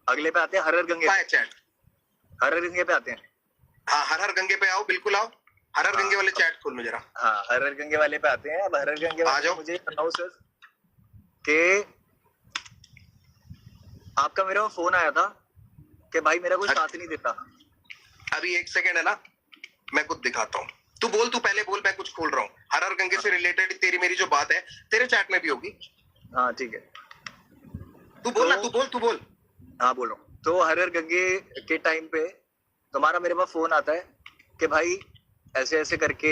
अगले पे आते हैं, हर हर गंगे। चैट हर हर गंगे पे आते हैं। हाँ, हर हर गंगे पे आओ, बिल्कुल आओ। हर हर गंगे वाले चैट खोल लो जरा। हाँ, हर हर गंगे वाले पे आते हैं। अब हर हर गंगे आ जाओ। मुझे बताओ सर कि आपका मेरे को फोन आया था कि भाई मेरा कोई साथ नहीं देता। अभी 1 सेकंड है ना, मैं कुछ दिखाता हूँ। तू बोल, तू पहले बोल, मैं कुछ खोल रहा हूँ। हर हर गंगे से रिलेटेड तेरी मेरी जो बात है तेरे चैट में भी होगी। हाँ ठीक है, तू बोल ना, तू बोल। हाँ बोल रहा हूँ। तो हर हर गंगे के टाइम पे तुम्हारा मेरे पास फोन आता है कि भाई ऐसे ऐसे करके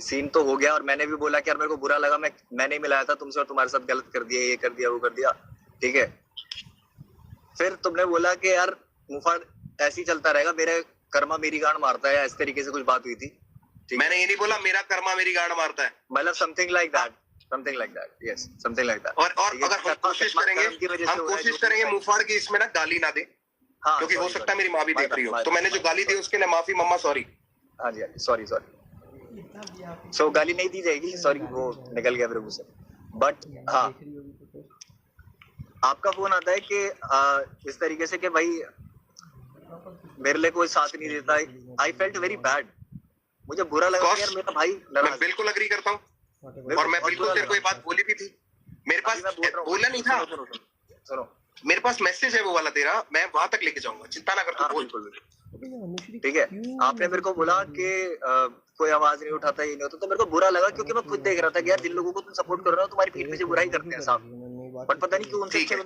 सीन तो हो गया, और मैंने भी बोला कि यार मेरे को बुरा लगा, मैंने मिलाया था तुमसे और तुम्हारे साथ गलत कर दिया, ये कर दिया, वो कर दिया, ठीक है। फिर तुमने बोला कि यार मुफाड़ ऐसे ही चलता रहेगा, मेरे कर्मा मेरी गांड मारता है, इस तरीके से कुछ बात हुई थी। मैंने ये नहीं बोला मेरा कर्मा मेरी गांड मारता है, मतलब something like that, yes, something like that. और अगर हम कोशिश करेंगे मुफाड़ की इसमें ना गाली ना दे, हाँ, क्योंकि हो सकता है मेरी माँ भी देख रही हो, तो मैंने जो गाली दी उसके लिए माफी मम्मा, सॉरी। हाँ जी, सॉरी। सो गाली नहीं दी जाएगी, सॉरी, वो निकल गया मेरे मुंह से। बट हाँ, आपका फोन आता है कि इस तरीके से कि भाई मेरे लिए कोई साथ नहीं देता। आई फेल्ट वेरी बैड, मुझे बुरा लगा यार मेरा भाई नाराज। मैं बिल्कुल एग्री करता हूँ, और मैं बिल्कुल तेरे को ये बात बोली भी थी। मेरे पास बोला नहीं था, सुनो मेरे पास मैसेज है वो वाला तेरा, मैं वहां तक लेके जाऊंगा, चिंता ना कर तू, बोल। ठीक है, आपने मेरे को बोला कि कोई आवाज नहीं उठाता, ये नहीं होता, तो मेरे को बुरा लगा, क्योंकि मैं खुद देख रहा था कि यार जिन लोगों को तुम सपोर्ट कर रहे हो तुम्हारी पीठ पीछे बुराई करते हैं साहब, बट पता नहीं क्यों उनसे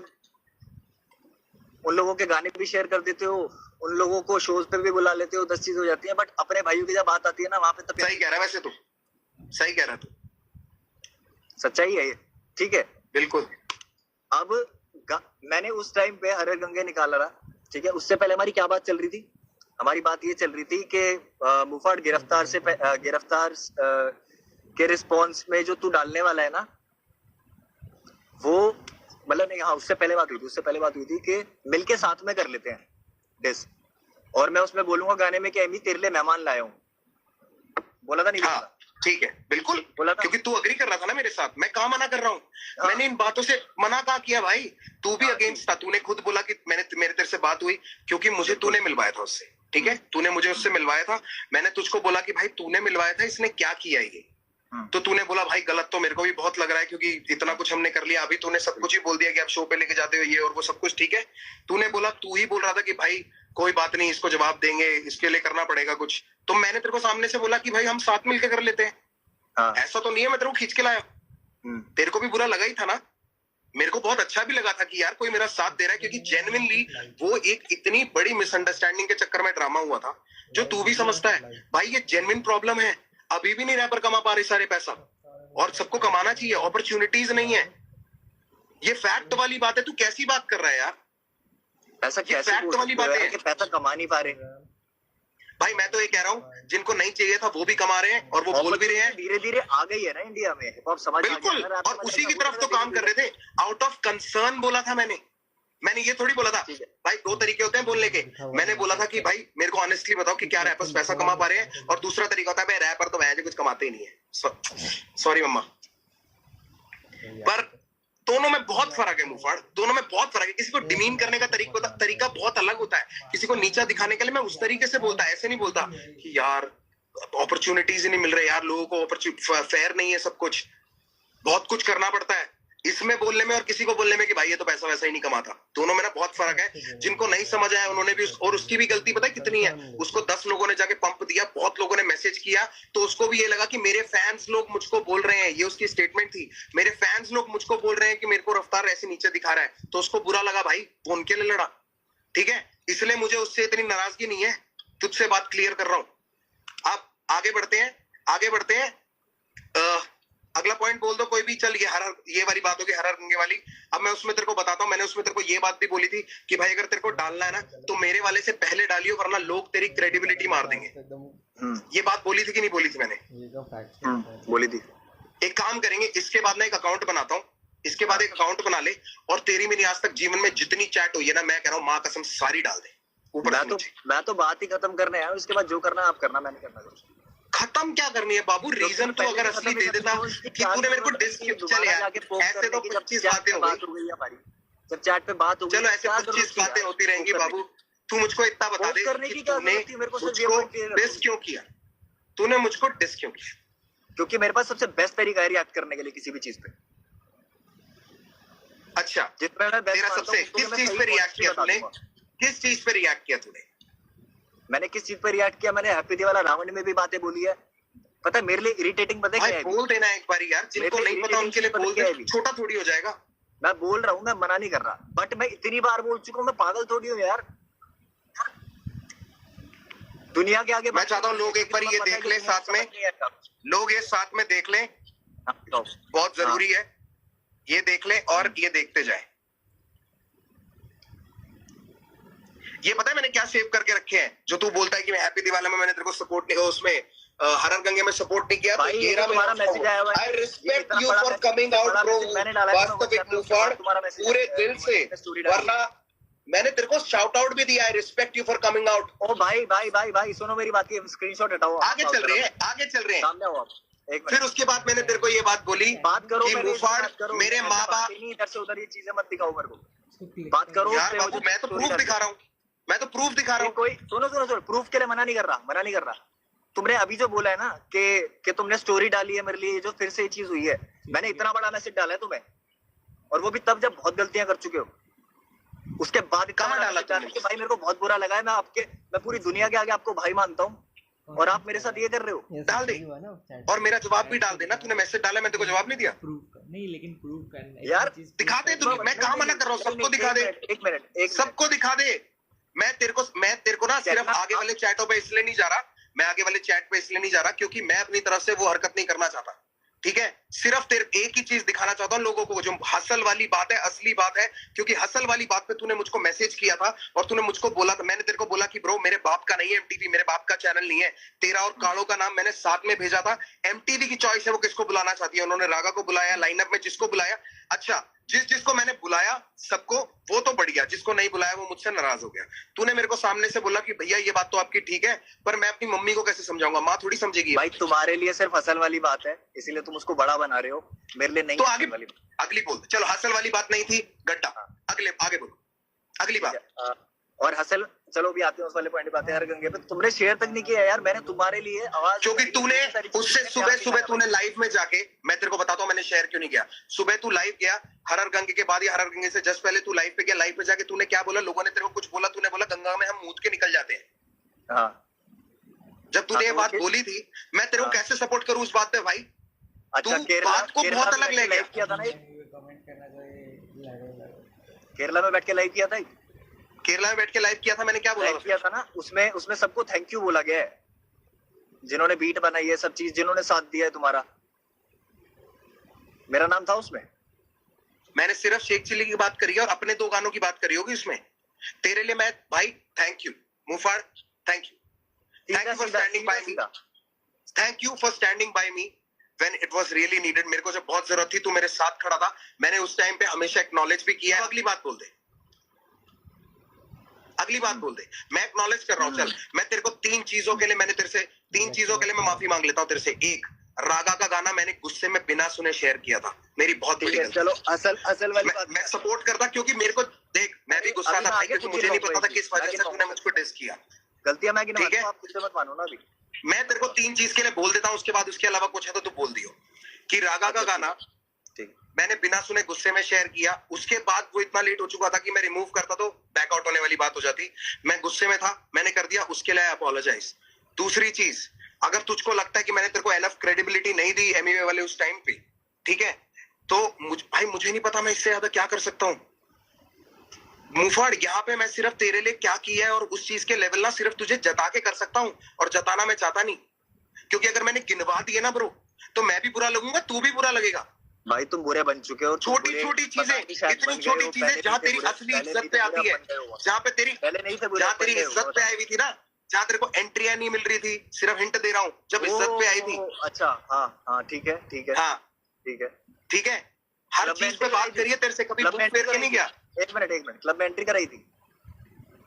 उन लोगों के गाने भी शेयर कर देते हो, उन लोगों को शोज पे भी बुला लेते हो, 10 चीज हो जाती है, बट अपने भाइयों की जब बात आती है ना वहां पे तब। सही कह रहा है वैसे, तू सही कह रहा है, तू सच्चाई है ये, ठीक है बिल्कुल। अब मैंने उस टाइम पे हर हर गंगे निकाला रहा, ठीक है। उससे पहले हमारी क्या बात चल रही थी? हमारी बात ये चल रही थी कि मुफाड़ गिरफ्तार के रिस्पॉन्स में जो तू डालने वाला है ना, वो मतलब नहीं, हाँ उससे पहले बात हुई थी कि मिलके साथ में कर लेते हैं डिस, और मैं उसमें बोलूंगा गाने में कि एमी तेरे लिए मेहमान लाया हूँ, बोला था नहीं? हाँ, ठीक है, बिल्कुल बोला था, क्योंकि तू अग्री कर रहा था ना मेरे साथ, मैं कहाँ मना कर रहा हूँ। हाँ। मैंने इन बातों से मना कहाँ किया भाई, तू भी अगेंस्ट था, तूने खुद बोला कि मेरे तेरे से बात हुई क्योंकि मुझे तूने मिलवाया था उससे, ठीक है, तूने मुझे उससे मिलवाया था, मैंने तुझको बोला कि भाई तूने मिलवाया था, इसने क्या किया ये, तो तूने बोला भाई गलत तो मेरे को भी बहुत लग रहा है, क्योंकि इतना कुछ हमने कर लिया, अभी तूने सब कुछ ही बोल दिया कि आप शो पे लेके जाते हो ये और वो सब कुछ, ठीक है। तूने बोला, तू ही बोल रहा था कि भाई कोई बात नहीं, इसको जवाब देंगे, इसके लिए करना पड़ेगा कुछ, तो मैंने तेरे को सामने से बोला कि भाई हम साथ मिलकर कर लेते हैं। हाँ। ऐसा तो नहीं है मैं तेरे को खींच के लाया, तेरे को भी बुरा लगा ही था ना, मेरे को बहुत अच्छा भी लगा था कि यार कोई मेरा साथ दे रहा है, क्योंकि जेन्युइनली वो एक इतनी बड़ी मिसअंडरस्टैंडिंग के चक्कर में ड्रामा हुआ था, जो तू भी समझता है भाई, ये जेन्युइन प्रॉब्लम है, अभी भी नहीं रैपर कमा पा रहे सारे पैसा, और सबको कमाना चाहिए, अपॉर्चुनिटीज नहीं है, ये फैक्ट वाली बात है। तू कैसी बात कर रहा है यार, ऐसा कैसे फैक्ट वाली बात है कि पैसा कमा नहीं पा रहे भाई? मैं तो ये कह रहा हूँ जिनको नहीं चाहिए था वो भी कमा रहे हैं, और वो बोल भी रहे हैं, धीरे धीरे आ गई है ना इंडिया में हिप हॉप समझ, बिल्कुल, और उसी की तरफ तो काम कर रहे थे, आउट ऑफ कंसर्न बोला था मैंने ये थोड़ी बोला था भाई, 2 तरीके होते हैं बोलने के, मैंने बोला था कि भाई मेरे को ऑनेस्टली बताओ कि क्या रैपर्स पैसा कमा पा रहे हैं, और दूसरा तरीका होता है भाई रैपर तो वैसे कुछ कमाते ही नहीं है, सॉरी मम्मा, पर दोनों में बहुत फर्क है मुफाड़, दोनों में बहुत फर्क है। किसी को डिमीन करने का तरीका बहुत अलग होता है, किसी को नीचा दिखाने के लिए मैं उस तरीके से बोलता, ऐसे नहीं बोलता कि यार अपॉर्चुनिटीज ही नहीं मिल रहे, यार लोगों को फेयर नहीं है, सब कुछ बहुत कुछ करना पड़ता है इसमें बोलने में, और किसी को बोलने में कि भाई ये तो पैसा वैसा ही नहीं कमाता, दोनों में ना बहुत फर्क है। जिनको नहीं समझ आया उन्होंने भी और उसकी भी गलती पता है कितनी है, उसको 10 लोगों ने जाके पंप दिया, बहुत लोगों ने मैसेज किया, तो उसको भी ये लगा कि मेरे फैंस लोग मुझको बोल रहे हैं, ये उसकी स्टेटमेंट थी, मेरे फैंस लोग मुझको बोल रहे हैं कि मेरे को रफ्तार ऐसे नीचे दिखा रहा है, तो उसको बुरा लगा भाई, वो उनके लिए लड़ा, ठीक है, इसलिए मुझे उससे इतनी नाराजगी नहीं है, तुझसे बात क्लियर कर रहा हूं। अब आगे बढ़ते हैं, अगला पॉइंट बोल दो कोई भी, चल ये वाली बात होगी हर गंगे वाली। अब मैं उसमें तेरे को बताता हूँ, मैंने उसमें तेरे को ये बात भी बोली थी कि भाई अगर तेरे को डालना है ना तो मेरे वाले से पहले डालियो, वरना लोग तेरी क्रेडिबिलिटी मार देंगे। ये बात बोली थी कि नहीं बोली थी मैंने? बोली थी। एक काम करेंगे, इसके बाद ना एक अकाउंट बनाता हूँ, इसके बाद एक अकाउंट बना ले, और तेरी मेरी आज तक जीवन में जितनी चैट हुई है ना, मैं कह रहा हूँ माँ कसम सारी डाल दे ऊपर। मैं तो बात ही खत्म करने आया हूँ, इसके बाद जो करना आप करना, मैं नहीं करना कुछ। खत्म क्या करनी है बाबू? रीजन तो अगर असली दे देता कि तूने मेरे को डिस, चल यार ऐसे तो 25 बातें हो गई, जब चैट पे बात होगी, चलो ऐसे 25 बातें होती रहेंगी बाबू। तू मुझको इतना बता दे कि तूने मुझको डिस क्यों किया, तूने मुझको डिस क्यों किया? क्योंकि मेरे पास सबसे बेस्ट तरीका है रिएक्ट करने के लिए किसी भी चीज पे। अच्छा, जितना मैं तेरा सबसे किस चीज पे रिएक्ट किया तूने? किस चीज पे रिएक्ट किया तूने? मैंने किस चीज पे रिएक्ट किया? मैंने हैप्पी दिवाला रावण में भी बातें बोली है। पता है मेरे लिए इरिटेटिंग पता है क्या है? बोल देना एक बार यार, जिनको नहीं पता उनके लिए बोल दे, छोटा थोड़ी हो जाएगा। मैं बोल रहा हूँ, मैं मना नहीं कर रहा, बट मैं इतनी बार बोल चुका हूँ, मैं पागल थोड़ी हूँ यार। दुनिया के आगे मैं चाहता हूँ लोग एक बार ये देख ले साथ में, लोग ये साथ में देख ले, बहुत जरूरी है ये देख ले और ये देखते जाए। ये पता है मैंने क्या सेव करके रखे हैं? जो तू बोलता है कि मैं हैप्पी दिवाली में मैंने तेरे को सपोर्ट नहीं, उसमें हरर गंगे में सपोर्ट नहीं किया, तो ये रहा तुम्हारा मैसेज आया हुआ है। आई respect you for coming out bro, वास्तविक मुफाड़, पूरे दिल से, वरना मैंने तेरे को शाउट आउट भी दिया, I respect you for coming out. ओ भाई भाई भाई भाई सुनो मेरी बात, की स्क्रीनशॉट हटाओ। आगे चल रहे हैं, आगे चल रहे हैं, सामने आओ आप। फिर उसके बाद मैंने तेरे को ये बात बोली, बात करो, कि मुफाड़ मेरे माँ बाप, इधर से उधर ये चीजें मत दिखाओ मेरे को, बात करो यार बाबू मैं तो प्रूफ दिखा रहा हूँ, मैं तो प्रूफ दिखा रहा हूँ। कोई सुनो सुनो सुनो, प्रूफ के लिए मना नहीं कर रहा, मना नहीं कर रहा। तुमने अभी जो बोला है ना कि तुमने स्टोरी डाली है मेरे लिए, जो फिर से ये चीज हुई है, मैंने इतना बड़ा मैसेज डाला है तुम्हें, और वो भी तब जब बहुत गलतियां कर चुके हो। उसके बाद कहाँ डाला तुमने? कि भाई मेरे को बहुत बुरा लगा है, मैं पूरी दुनिया के आगे आपको भाई मानता हूँ, और आप मेरे साथ ये कर रहे हो। डाल दे और मेरा जवाब भी डाल देना। तूने मैसेज डाला, मैं तेरे को जवाब नहीं दिया? नहीं लेकिन प्रूफ करना यार, दिखा दे तू, मैं कहाँ मना कर रहा हूँ, सबको दिखा दे। एक मिनट, सबको दिखा दे। मैं तेरे को ना सिर्फ आगे वाले चैटों पे इसलिए नहीं जा रहा, मैं आगे वाले चैट पे इसलिए नहीं जा रहा क्योंकि मैं अपनी तरफ से वो हरकत नहीं करना चाहता, ठीक है? सिर्फ तेरे एक ही चीज दिखाना चाहता हूँ लोगों को, जो हसल वाली बात है, असली बात है, क्योंकि हसल वाली बात पे तूने मुझको मैसेज किया था और तूने मुझको बोला था, मैंने तेरे को बोला कि ब्रो मेरे बाप का नहीं है एमटीवी, मेरे बाप का चैनल नहीं है। तेरा और काड़ो का नाम मैंने साथ में भेजा था। एमटीवी की चॉइस है वो किसको बुलाना चाहती है, उन्होंने रागा को बुलाया, लाइनअप में जिसको बुलाया। अच्छा, जिसको मैंने बुलाया सबको, वो तो बढ़िया, जिसको नहीं बुलाया वो मुझसे नाराज हो गया। तूने मेरे को सामने से बोला कि भैया ये बात तो आपकी ठीक है, पर मैं अपनी मम्मी को कैसे समझाऊंगा, माँ थोड़ी समझेगी। भाई तुम्हारे लिए सिर्फ हसल वाली बात है, इसीलिए तुम उसको बड़ा बना रहे हो, मेरे लिए नहीं। तो आगे अगली बोल, चलो हसल वाली बात नहीं थी, गड्ढा। आगे बोलो अगली बात। और हसल, चलो भी आते हैं उस वाले पॉइंट पे आते हैं। हर गंगे पे तुमने शेयर तक नहीं किया यार, मैंने तुम्हारे लिए आवाज, क्योंकि तूने उससे सुबह तूने लाइव में जाके, मैं तेरे को बताता हूँ मैंने शेयर क्यों नहीं किया। सुबह तू लाइव गया, हरर गंगे के बाद या हरर गंगे से जस्ट पहले तू लाइव पे गया। लाइव पे जाके तूने क्या बोला, लोगों ने तेरे को कुछ बोला, तूने बोला गंगा में हम मूत के निकल जाते हैं। हाँ, जब तूने ये बात बोली थी, मैं तेरे को कैसे सपोर्ट करूं उस बात पे भाई? अच्छा, बात को बहुत अलग ले गया। किया था ना, केरला में बैठ के लाइव किया था, केरला में बैठ के लाइव किया था, मैंने क्या बोला किया था ना, उसमें सबको थैंक यू बोला गया है, जिन्होंने बीट बनाई है, सब चीज जिन्होंने साथ दिया है तुम्हारा, मेरा नाम था उसमें। मैंने सिर्फ शेख चिल्ली की बात करी है और अपने 2 गानों की बात करी होगी उसमें। तेरे लिए मैं भाई थैंक यू मुफाड़, thank you for standing by me, thank you for standing by me when it was really needed. मेरे को जब बहुत जरूरत थी तू मेरे साथ खड़ा था, मैंने उस टाइम पे हमेशा एक्नॉलेज भी किया है। अगली बात बोल दे, अगली बात बोल दे, मैं एक्नॉलेज कर रहा हूँ। चल मैं तेरे को 3 चीजों के लिए मैं माफी मांग लेता हूँ तेरे से। एक, रागा का गाना मैंने गुस्से में बिना सुने शेयर किया था, मेरी बहुत बड़ी गलती। चलो असल वाली बात मैं सपोर्ट करता, क्योंकि मेरे को देख, मैं भी गुस्सा था भाई, क्योंकि मुझे नहीं पता था किस वजह से तूने मुझको डिस किया। गलतियां मैं ठीक है, आप गुस्से मत मानो ना। अभी मैं तेरे को 3 चीज के लिए बोल देता हूँ, उसके बाद उसके अलावा कुछ है तो तू बोल दियो। कि रागा का गाना मैंने बिना सुने गुस्से में शेयर किया, उसके बाद वो इतना लेट हो चुका था कि मैं रिमूव करता तो बैकआउट होने वाली बात हो जाती। मैं गुस्से में था, मैंने कर दिया, उसके लिए अपोलोजाइज। दूसरी चीज, अगर तुझको लगता है कि मैंने तेरे को एनफ क्रेडिबिलिटी नहीं दी एमईवे वाले उस टाइम पे, ठीक है, तो भाई मुझे नहीं पता मैं इससे ज्यादा क्या कर सकता हूँ। मुफाड़, यहाँ पे मैं सिर्फ तेरे लिए क्या किया है और उस चीज के लेवल ना सिर्फ तुझे जता के कर सकता हूँ, और जताना मैं चाहता नहीं, क्योंकि अगर मैंने गिनवा दिए ना ब्रो, तो मैं भी बुरा लगूंगा, तू भी बुरा लगेगा। भाई तुम बुरे बन चुके हो। छोटी छोटी चीजें, इतनी छोटी चीजें जहाँ तेरी असली इज्जत पे आती है, जहाँ पे तेरी इज्जत पे आई हुई थी ना, जहाँ तेरे को एंट्रियां नहीं मिल रही थी, सिर्फ हिंट दे रहा हूँ, जब इज्जत पे आई थी। अच्छा, हाँ ठीक है, ठीक है, हर चीज पे बात करिए, तेरे से कभी बुक फेर के नहीं गया। एक मिनट, क्लब में एंट्री कराई थी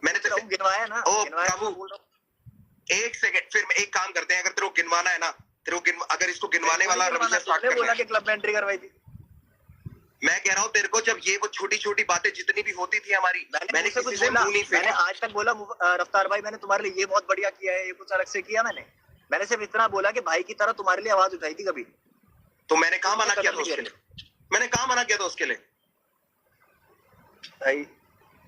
मैंने, तेरे को गिनवाया ना। ओ प्रभु, एक सेकंड, फिर मैं एक काम करते हैं, अगर तेरे को गिनवाना है ना, अगर इसको गिनवाने वाला रवैया स्टार्ट करना है, बोला कि क्लब में एंट्री करवाई थी। मैं कह रहा हूँ तेरे को, जब ये वो छोटी छोटी बातें जितनी भी होती थी हमारी, मैंने किसी से मुंह नहीं फेरा। मैंने आज तक बोला रफ्तार भाई मैंने तुम्हारे लिए ये बहुत बढ़िया किया है, ये कुछ अलग से किया मैंने सिर्फ इतना बोला कि भाई की तरह तुम्हारे लिए आवाज उठाई थी कभी। तो मैंने कहा मना किया था उसके लिए? मैंने कहा मना किया था उसके लिए? भाई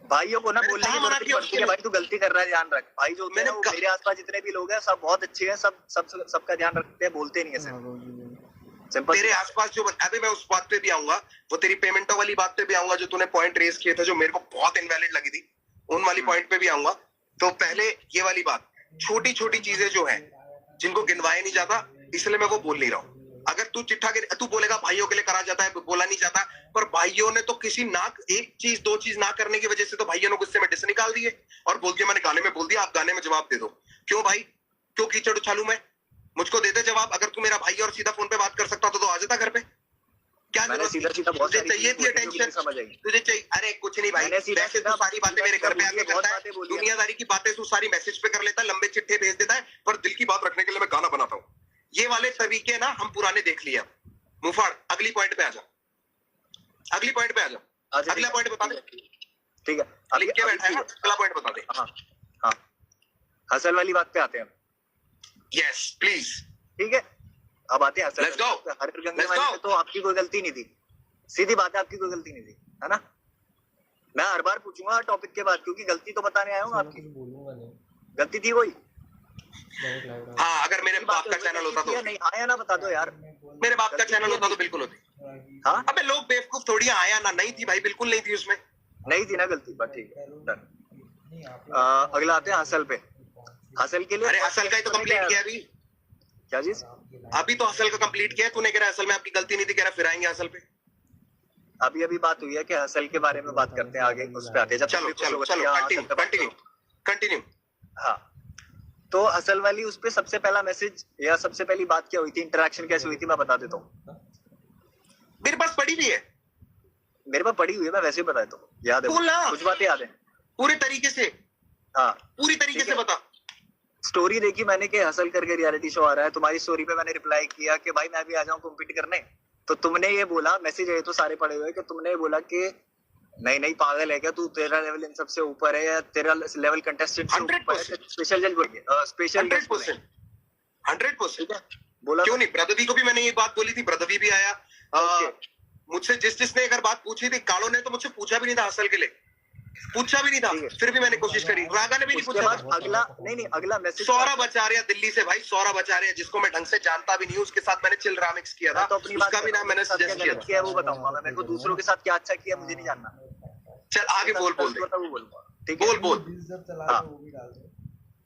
भाइयों को ना बोलने की जरूरत नहीं पड़ती है, भाई तू गलती कर रहा है ध्यान रख। भाई जो होते हैं वो मेरे आसपास जितने भी लोग हैं सब बहुत अच्छे हैं, सबका ध्यान रखते हैं, बोलते नहीं है सिर्फ। तेरे आसपास जो, अभी मैं उस बात पे भी आऊंगा, वो तेरी पेमेंटों वाली बात पे भी आऊंगा, जो तूने पॉइंट रेज किए थे जो मेरे को बहुत इनवैलिड लगी थी, उन वाली पॉइंट पे भी आऊंगा। तो पहले ये वाली बात, छोटी छोटी चीजें जो है जिनको गिनवाया नहीं जाता, इसलिए मैं वो बोल नहीं रहा हूँ। अगर तू तू बोलेगा भाइयों के लिए करा जाता है, बोला नहीं जाता, पर भाइयों ने तो किसी ना एक चीज दो चीज ना करने की वजह से तो भाइयों ने गुस्से में डिस निकाल दिए और बोल दिया मैंने गाने में बोल दिया, आप गाने में जवाब दे दो। क्यों भाई, क्यों कीचड़ उछालू मैं? मुझको दे दे जवाब। अगर तू मेरा भाई और सीधा फोन पे बात कर सकता तो आ जाता घर पे। क्या तुझे चाहिए थी अटेंशन? तुझे चाहिए? अरे कुछ नहीं भाई, वैसे तू सारी बातें मेरे घर पे आके करता है, दुनियादारी की बातें तू सारी मैसेज पे कर लेता है, लंबे चिट्ठे भेज देता है, पर दिल की बात रखने के लिए मैं गाना बनाता हूँ। ये वाले तरीके ना हम पुराने देख लिया। मुफाड़, अगली पॉइंट पे आ जा, अगली पॉइंट पे आ जा, अगला पॉइंट बता दे। ठीक है, लिख के बैठा है, अगला पॉइंट बता दे। हाँ, हसल वाली बात पे आते हैं। Yes please. ठीक है, अब आते हैं हसल। Let's go. हरिगंगे वाले में तो आपकी कोई गलती नहीं थी, सीधी बात है, आपकी कोई गलती नहीं थी, है ना? मैं हर बार पूछूंगा टॉपिक के बाद, क्योंकि गलती तो बताने आया हूँ आपकी। गलती थी कोई? हाँ, अगर मेरे बाप का चैनल होता तो नहीं आया ना, बता दो यार। मेरे बाप का चैनल होता तो बिल्कुल होती। हाँ, अबे लोग बेवकूफ थोड़ी, आया ना, नहीं थी भाई, बिल्कुल नहीं थी उसमें, नहीं थी ना गलती। बस ठीक है, अगला आते हैं हसल पे। हसल के लिए, अरे हसल का ही तो कंप्लीट किया अभी। क्या चीज? अभी तो हसल का कंप्लीट किया। तूने कह रहा हसल में आपकी गलती नहीं थी, कह रहा फिर आएंगे हसल पे। अभी बात हुई है कि हसल के बारे में बात करते हैं, आगे उस पे आते हैं। चलो कंटिन्यू। हाँ, तो हसल वाली उस पे सबसे पहला मैसेज या सबसे पहली बात क्या हुई थी, इंटरेक्शन कैसे हुई थी, मैं बता देता हूँ। मेरे पास पड़ी भी है, मेरे पास पड़ी हुई है, मैं वैसे ही बता देता हूँ, याद है कुछ बातें याद है पूरे तरीके से। हाँ, पूरी तरीके से बता। स्टोरी देखी मैंने कि हसल करके रियलिटी शो आ रहा है, तुम्हारी स्टोरी पे मैंने रिप्लाई किया कि भाई मैं भी आ जाऊं कॉम्पीट करने। तो तुमने ये बोला, मैसेज है तो सारे पढ़े हुए, कि तुमने ये बोला कि नहीं पागल है क्या तू, तेरा लेवल इन सबसे ऊपर है, या तेरा लेवल कंटेस्टेंट से ऊपर है, स्पेशल जज बोल गया, स्पेशल 100% बोला। क्यों नहीं, ब्रदवी को भी मैंने ये बात बोली थी, ब्रदवी भी आया। मुझसे जिसने अगर बात पूछी थी, कालो ने तो मुझसे पूछा भी नहीं था हसल के लिए, पूछा भी नहीं था, फिर भी मैंने कोशिश करी। रागा ने भी नहीं पूछा। अगला मैसेज सौरभ आचार्य दिल्ली से, भाई सौरभ आचार्य, जिसको मैं ढंग से जानता भी नहीं, उसके साथ मैंने चिल रामिक्स किया था, उसका भी नाम मैंने सजेस्ट किया है, वो बताऊंगा मैं। मेरे को दूसरों के साथ क्या अच्छा किया मुझे नहीं जानना। चल आगे बोल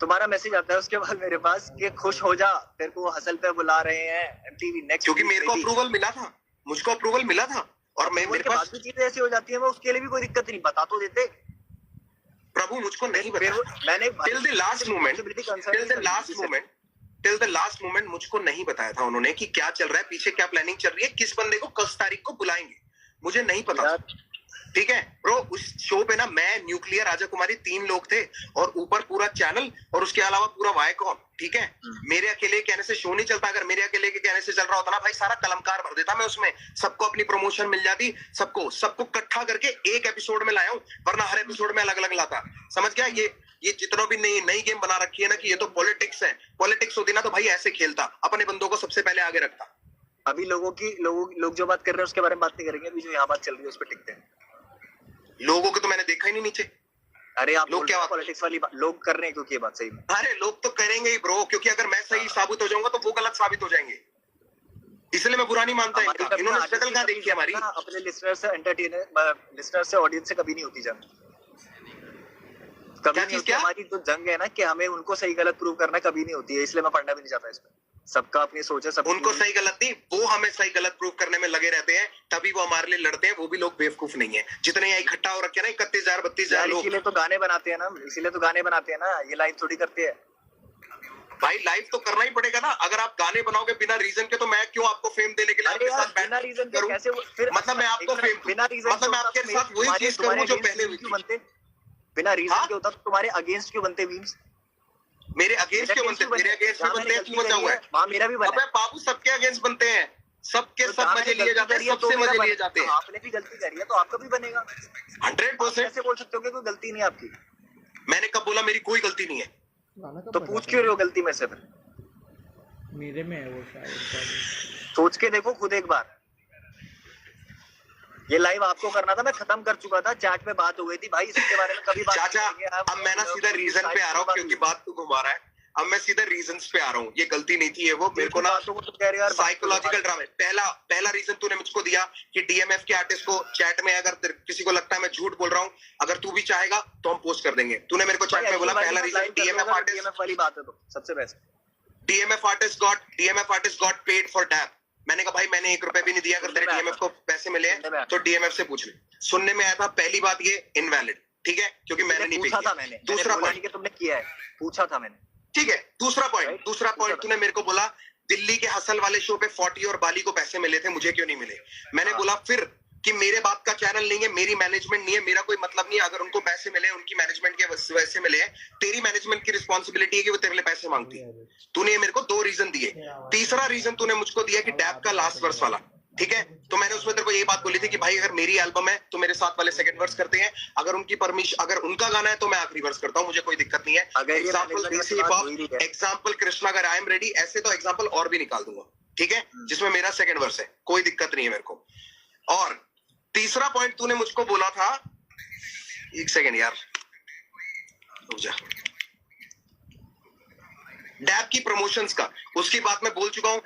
तुम्हारा मैसेज आता है उसके बाद मेरे पास कि खुश हो जा, तेरे को हसल पे बुला रहे हैं एमटीवी नेक्स्ट, क्योंकि मेरे को अप्रूवल मिला था, मुझको अप्रूवल मिला था। और मैं मेरे पास भी चीजें ऐसी हो जाती है, मैं उसके लिए भी कोई दिक्कत नहीं, बता तो देते। प्रभु मुझको नहीं बताया, मैंने टिल द लास्ट मोमेंट मुझको नहीं बताया था उन्होंने कि क्या चल रहा है पीछे, क्या प्लानिंग चल रही है, किस बंदे को किस तारीख को बुलाएंगे, मुझे नहीं पता। ठीक है ब्रो, उस शो पे ना मैं, न्यूक्लियर, राजा कुमारी, 3 लोग थे, और ऊपर पूरा चैनल, और उसके अलावा पूरा वायकॉम। ठीक है, मेरे अकेले कहने से शो नहीं चलता। अगर मेरे अकेले के कहने से चल रहा होता ना भाई, सारा कलमकार भर देता मैं उसमें, सबको अपनी प्रमोशन मिल जाती, सबको इकट्ठा करके एक एपिसोड में लाया हूं, वरना हर एपिसोड में अलग अलग लाता। समझ गया? ये जितना भी नई गेम बना रखी है ना कि ये तो पॉलिटिक्स है, पॉलिटिक्स होती ना तो भाई ऐसे खेलता, अपने बंदों को सबसे पहले आगे रखता। अभी लोग जो बात कर रहे हैं उसके बारे में बात नहीं करेंगे, अभी जो यहाँ बात चल रही है उस पर टिकते हैं। लोगों को तो मैंने देखा ही नहीं नीचे। अरे आप लोग क्या पॉलिटिक्स वाली बात लोग कर रहे हैं, क्योंकि ये बात सही है। अरे लोग तो करेंगे ही ब्रो, क्योंकि अगर मैं सही साबित हो जाऊंगा तो वो गलत साबित हो जाएंगे, इसलिए मैं बुरा नहीं मानता इनका। इन्होंने शक्ल कहाँ देखी हमारी? अपने लिसनर से लिसनर से ऑडियंस से कभी नहीं होती जंग, कभी नहीं होती। हमारी तो जंग है ना कि हमें उनको सही गलत प्रूव करना, कभी नहीं होती है, इसलिए मैं पढ़ना भी नहीं चाहता इसमें। सबका अपनी सोच है, सब उनको सही गलत नहीं, वो हमें सही गलत प्रूव करने में लगे रहते हैं, तभी वो हमारे लिए लड़ते हैं। वो भी लोग बेवकूफ नहीं है जितने यहाँ इकट्ठा हो रखे हैं ना, 31,000 32,000 लोग। इसीलिए तो गाने बनाते हैं ना, ये लाइव थोड़ी करते हैं भाई। लाइव तो करना ही पड़ेगा ना, अगर आप गाने बनाओगे बिना रीजन के, तो मैं क्यों आपको फेम देने के लिए आपके साथ बिना रीजन के कैसे? मतलब मैं आपको फेम, मतलब मैं आपके साथ वही चीज करूं जो पहले हुई थी। बिना रीजन के होता तो तुम्हारे अगेंस्ट क्यों बनते मीम्स? मेरे अगेंस्ट क्यों बनते? मेरे अगेंस्ट भी बनते हैं, क्यों बचा हुआ है? हाँ, मेरा भी बना है। बाबू सबके अगेंस्ट बनते हैं, सबके सब मजे लिए जाते हैं, सबसे मजे लिए जाते हैं। आपने भी गलती करी है तो आपका भी बनेगा। 100%। कैसे बोल सकते हो कि कोई गलती नहीं है आपकी? मैंने कब बोला मेरी कोई गलती नहीं है? तो पूछ क्यों रहे हो गलती में से? फिर मेरे में है वो शायद। सोच के देखो खुद एक बार। ये लाइव आपको करना था, मैं खत्म कर चुका था, चैट में बात हो गई थी भाई इसके बारे में, कभी बात चाचा अब मैं ना सीधा रीजन पे आ रहा हूँ, क्योंकि बात तू घुमा रहा है। अब मैं सीधा रीजंस पे आ रहा हूँ। ये गलती नहीं थी, ये वो मेरे को ना साइकोलॉजिकल ड्रामा। पहला रीजन तूने मुझको दिया कि डीएमएफ के आर्टिस्ट को चैट में, अगर किसी को लगता है मैं झूठ बोल रहा हूँ, अगर तू भी चाहेगा तो हम पोस्ट कर देंगे। तूने मेरे को चैट में बोला पहला रीजन डीएमएफ आर्टिस्ट वाली बात है, तो सबसे best DMF artist got paid for dap. मैंने कहा भाई मैंने 1 रुपए भी नहीं दिया, अगर तेरे डीएमएफ को पैसे मिले हैं तो डीएमएफ से पूछ ले। सुनने में आया था पहली बात ये इनवैलिड, ठीक है, क्योंकि मैंने नहीं पूछा था। दूसरा पॉइंट तुमने किया है, पूछा था मैंने, ठीक है। दूसरा पॉइंट तूने मेरे को बोला दिल्ली के हसल वाले शो पे 40 और बाली को पैसे मिले थे, मुझे क्यों नहीं मिले? मैंने बोला फिर कि मेरे बाप का चैनल नहीं है, मेरी मैनेजमेंट नहीं है, मेरा कोई मतलब नहीं है। अगर उनको पैसे मिले, उनकी मैनेजमेंट के वैसे मिले हैं, तेरी मैनेजमेंट की रिस्पॉन्सिबिलिटी है कि वो तेरे लिए पैसे मांगती है। तूने मेरे को 2 रीजन दिए। तीसरा रीजन तूने मुझको दिया कि डैप का लास्ट वर्स वाला, ठीक है। तो मैंने उसमें तेरे को यही बात बोली थी कि भाई अगर मेरी एल्बम है तो मेरे साथ वाले सेकंड वर्स करते हैं, अगर उनकी परमिशन, अगर उनका गाना है तो मैं आखिरी वर्स करता हूँ, मुझे कोई दिक्कत नहीं है। एग्जाम्पल कृष्णा अगर आई एम रेडी, ऐसे तो एग्जाम्पल और भी निकाल दूंगा, ठीक है, जिसमें मेरा सेकंड वर्स है, कोई दिक्कत नहीं है मेरे को। और तीसरा पॉइंट तूने मुझको बोला था, एक सेकंड यार रुक जा, डैप की प्रमोशंस का, उसकी बात मैं बोल चुका हूं।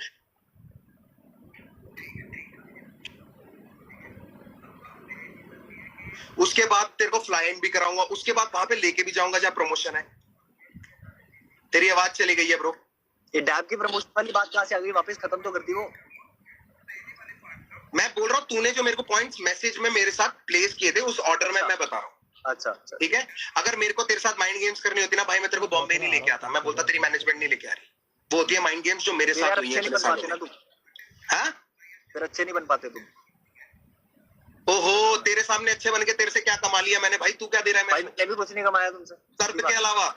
उसके बाद तेरे को फ्लाई इन भी कराऊंगा, उसके बाद वहां पे लेके भी जाऊंगा जहां प्रमोशन है। तेरी आवाज चली गई है ब्रो। ये डैप की प्रमोशन वाली बात कहां से आ गई? वापस खत्म तो करती वो। मैं बोल रहा हूँ तूने जो मेरे को पॉइंट्स मैसेज में मेरे साथ प्लेस किए थे उस ऑर्डर में मैं बता रहा हूँ। अच्छा, ठीक है। अगर मेरे को तेरे साथ माइंड गेम्स करनी होती ना भाई, मैं तेरे को बॉम्बे नहीं लेके आता, मैं बोलता तेरी मैनेजमेंट नहीं लेके आ रही। वो होती है माइंड गेम्स जो मेरे साथ हुई है। हाँ फिर अच्छे नहीं बन पाते तुम। ओहो, तेरे सामने अच्छे बन के तेरे से क्या कमा लिया मैंने? भाई तू क्या दे रहा है? मैं भी कुछ नहीं कमाया तुमसे, दर्द के अलावा।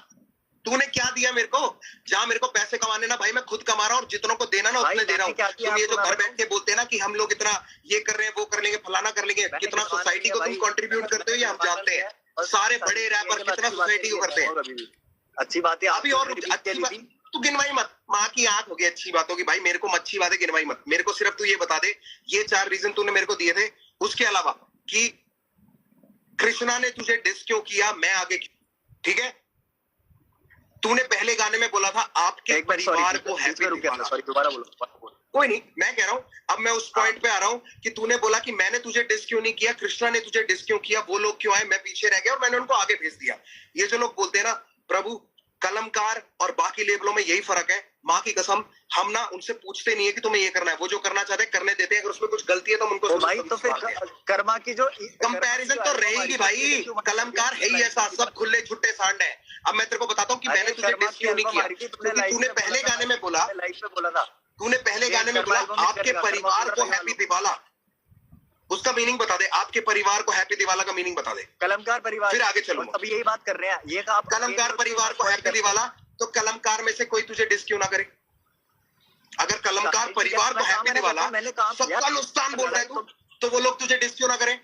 तूने क्या दिया मेरे को? जहां मेरे को पैसे कमाने ना भाई, मैं खुद कमा रहा हूँ और जितनों को देना ना उतने दे रहा हूँ। तुम ये जो घर बैठ के बोलते हैं ना कि हम लोग इतना ये कर रहे हैं, वो कर लेंगे, फलाना कर लेंगे, कितना सोसाइटी को तुम कंट्रीब्यूट करते हो ये हम जानते हैं। सारे बड़े रैपर कितना सोसाइटी को करते हैं। अच्छी बात है। अभी और अच्छी बात तू गिनवाई मत, माँ की आंख हो गई अच्छी बातों की। भाई मेरे को अच्छी बातें गिनवाई मत, मेरे को सिर्फ तू ये बता दे, ये 4 रीजन तूने मेरे को दिए थे, उसके अलावा कि कृष्णा ने तुझे डिस क्यों किया, मैं आगे, ठीक है। तूने पहले गाने में बोला था आपके परिवार को हैप्पी दिवाला। दोबारा बोलो। कोई नहीं, मैं कह रहा हूं, अब मैं उस पॉइंट पे आ रहा हूं कि तूने बोला कि मैंने तुझे डिस क्यों नहीं किया, कृष्णा ने तुझे डिस क्यों किया, वो लोग क्यों आए, मैं पीछे रह गया और मैंने उनको आगे भेज दिया। ये जो लोग बोलते हैं ना प्रभु, कलमकार और बाकी लेबलों में यही फर्क है। माँ की कसम, हम ना उनसे पूछते नहीं है कि तुम्हें ये करना है, वो जो करना चाहते हैं करने देते हैं। अगर उसमें कुछ गलती है तो हम उनको भाई तो फिर कर्मा की जो कंपैरिजन तो रहेगी भाई। कलमकार है ही ऐसा, सब खुले छुट्टे सांड है। अब मैं तेरे को बताता हूँ कि मैंने तुझे डिस क्यों नहीं किया, क्योंकि तूने पहले गाने में बोला, तूने पहले गाने में बोला आपके परिवार को हैप्पी दिवाला। उसका मीनिंग बता दे, आपके परिवार को हैप्पी दिवाला का मीनिंग बता दे। कलमकार परिवार, फिर आगे चलो। अभी यही बात कर रहे हैं, ये कहा कलमकार परिवार को हैप्पी दिवाला, तो कलमकार में से कोई तुझे डिस क्यों ना करे? अगर कलमकार परिवार को हैप्पी दिवाला सबका नुकसान बोल रहा है तू, तो वो लोग तुझे डिस क्यों ना करें?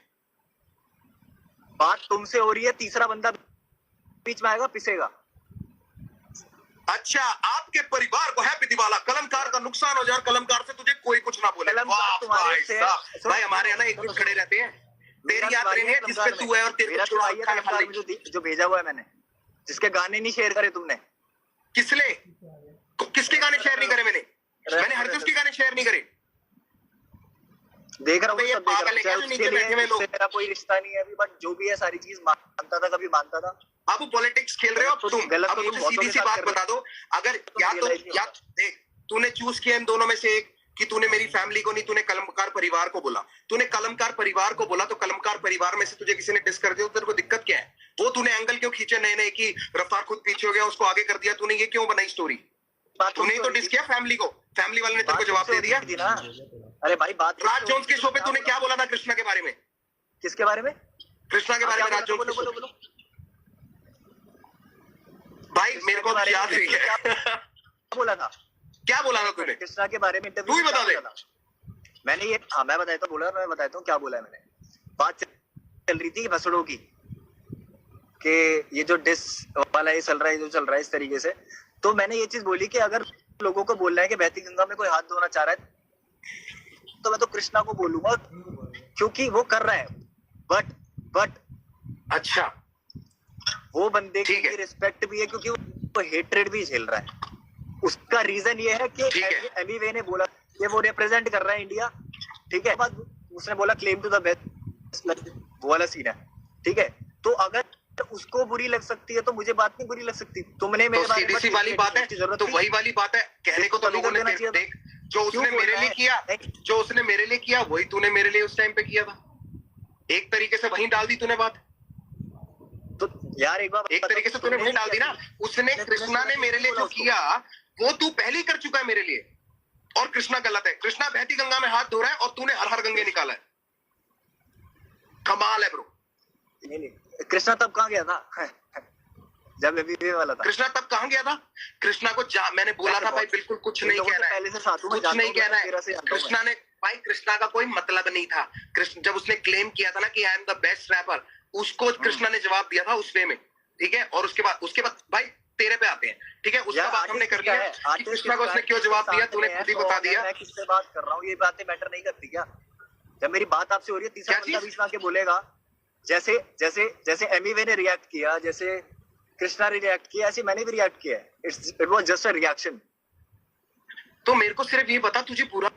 बात तुमसे हो रही है, तीसरा बंदा बीच में आएगा, पिसेगा। अच्छा, आपके परिवार को हैप्पी दिवाला, कलमकार का नुकसान हो जाए, कलमकार से तुझे कोई कुछ ना बोले। भाई हमारे यहाँ ना एक खड़े रहते हैं, तेरी याद नहीं है जिसपे तू है और तेरे को छुड़ा जो भेजा हुआ है मैंने, जिसके गाने नहीं शेयर करे तुमने। किसने? किसके गाने शेयर नहीं करे मैंने? मैंने हरगिज़ के गाने शेयर नहीं करे। देख रहा हूँ ये पागल है क्या जो नीचे बैठे हुए लोग? मेरा कोई रिश्ता नहीं है अभी, बट जो भी है सारी चीज मानता था, कभी मानता था। आप पॉलिटिक्स खेल रहे हो अब तुम। गलत, अब मुझे सीधी सी बात बता दो, अगर या देख तूने चूज किया इन दोनों में से एक, कि तूने मेरी फैमिली को नहीं, तूने कलमकार परिवार को बोला। तूने कलमकार परिवार को बोला तो कलमकार परिवार में से तुझे किसी ने डिस कर दिया तो तेरे को दिक्कत क्या है? वो तूने एंगल क्यों खींचे नए नए कि रफ्तार खुद पीछे हो गया, उसको आगे कर दिया? तूने ये क्यों बनाई स्टोरी? तूने तो डिस किया फैमिली को, फैमिली वाले ने तेरे को जवाब दे दिया। अरे भाई बात, राज जोन्स के शो पे तूने क्या बोला था कृष्णा के बारे में? किसके बारे में? कृष्णा के बारे में। राज जोन्स बोलो भाई, मेरे को याद नहीं है बोला था। क्या बोला था तूने कृष्णा के बारे में? तू ही बता दे। मैंने ये, हाँ मैं बताता हूँ, बोला, मैं बताता हूँ क्या बोला है मैंने। बात चल रही थी भसड़ों की, कि ये जो डिस वाला ये चल रहा है, जो चल रहा है इस तरीके से, तो मैंने ये चीज बोली कि अगर लोगों को बोलना है कि बहती गंगा में कोई हाथ धोना चाह रहा है तो मैं तो कृष्णा को बोलूंगा, क्योंकि वो कर रहा है। बट अच्छा, वो बंदे की रिस्पेक्ट भी है, क्योंकि वो हेट्रेड भी झेल रहा है। उसका रीजन ये है कि एमीवे ने बोला कि वो रिप्रेजेंट कर रहा है इंडिया, ठीक है। बाद उसने बोला क्लेम टू द बेस्ट, वो वाला सीन है, ठीक है। तो अगर उसको बुरी लग सकती है तो मुझे बात नहीं बुरी लग सकती। तुमने मेरे बारे में सीधी वाली बात है, तो वही वाली बात है कहने को, तो लोगों ने देख जो उसने मेरे लिए किया, जो उसने मेरे लिए किया वही तूने मेरे लिए उस टाइम पे किया था। एक तरीके से वहीं डाल दी तूने बात। तो यार एक बार एक तरीके से तूने वहीं डाल दी ना। उसने, कृष्णा ने मेरे लिए जो किया वो तू पहले ही कर चुका है मेरे लिए, और कृष्णा गलत है। कृष्णा बहती गंगा में हाथ धो रहा है और तूने हर हर गंगे निकाला है। कमाल है ब्रो। नहीं, कृष्णा तब कहाँ गया था जब एमीवे वाला था? कृष्णा तब कहाँ गया था? कृष्णा को मैंने बोला था भाई बिल्कुल कुछ नहीं कहना है, पहले से साथ हूं, कुछ नहीं कहना है। कृष्णा ने भाई, कृष्णा का कोई मतलब नहीं था। कृष्ण जब उसने क्लेम किया था ना कि I am the best rapper, उसको कृष्णा ने जवाब दिया था उस वे में, ठीक है। और उसके बाद भाई तेरे पे आते हैं, ठीक है। उसका बात हमने कर लिया कि कृष्णा को उसने क्यों जवाब दिया, तूने खुद ही बता दिया। मैं किससे बात कर रहा हूँ, ये बातें मैटर नहीं करती क्या? जब मेरी बात आपसे हो रही है, तीसरा बंदा बीच में आके बोलेगा, जैसे एमीवे ने रिएक्ट किया, जैसे कृष्णा ने रिएक्ट किया, ऐसे मैंने भी रिएक्ट किया। It was just a reaction. तो मेरे को सिर्फ ये बता, तुझे पूरा